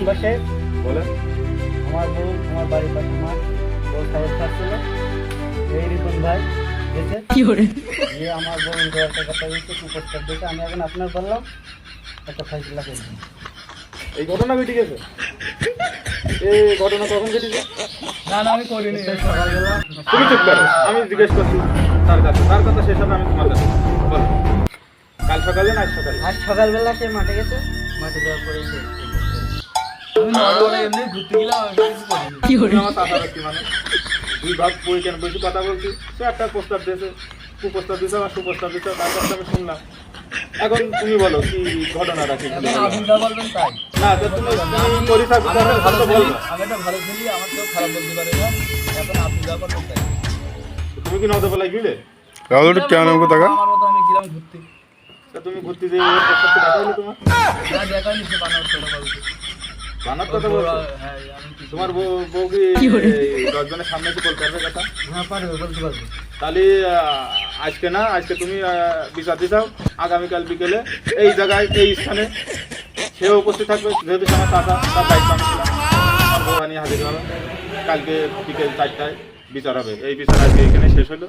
Member সাহেব, বলেন। আমার বউ আমার বাড়ির পাশে মা বউ সাহেব থাকছিল, এই রিপন ভাই গেছে গিয়ে আমার বউ একটা কথা বলছে, কুপ্রস্তাব দিয়েছে। আমি এখন আপনার বললাম একটা ফয়সলা করে দিন। এই ঘটনা ঘটে গেছে? এই ঘটনা কখন ঘটেছে? না না আমি করিনি। সকালবেলা তুমি চুপ করো, আমি জিজ্ঞেস করছি তার কাছে, তার কথা শেষ হবে আমি তোমার কাছে বলো। কাল সকালে না আজ সকালে? আজ সকালবেলা সে মাঠে গেছে, মাঠে যাওয়ার পরে সে আমি নর্মালি এমনি ঘুরতে গেলাম, আমি কিছু করিনি। তুমি আমার চাচা ব্যক্তি মানে দুই ভাগ বই কেন বসে কথা বলছি, সে একটা প্রস্তাব দিয়েছে, কুপ্রস্তাব দিয়েছে আর সুপ্রস্তাব দিয়েছে, তার কাছে আমি শুনলাম। এখন তুমি বলো কি ঘটনাটা কি? এখন আপনি যা বলবেন তাই। না তো তুমি করি থাকো, আমি একটা ভালো তো খেলি, বলবা। আমি একটা ভালো খেলি, আমার কেউ খারাপ বলতে পারে না। এখন আপনি যা বলবেন তাই। তুমি কি নদবেলায় গিলে? আমার মতো আমি গেলাম ঘুরতে। তা তুমি ঘুরতে যে প্রস্তাবটা দেখা হলো তোমার? না দেখাই নিচ্ছে বানানোর ছোট বলতে। বানার কথা বলছো? হ্যাঁ আমি কিছু তোমার বউ কি 10 জনের সামনে এসে বলতে পারবে কথা? হ্যাঁ পারবে, বলতে পারবে। তাহলে আজকে না, আজকে তুমি বিচার দিছাও, আগামীকাল বিকেলে এই জায়গায় এই স্থানে সেও উপস্থিত থাকবে, যেহেতু সে আমার চাচা, তার দায়িত্ব আমি ছিলাম। আমার বউ নিয়ে হাজির হবে, কালকে বিকেল 4টায় বিচার হবে। এই বিচার আজকে এখানে শেষ হলো।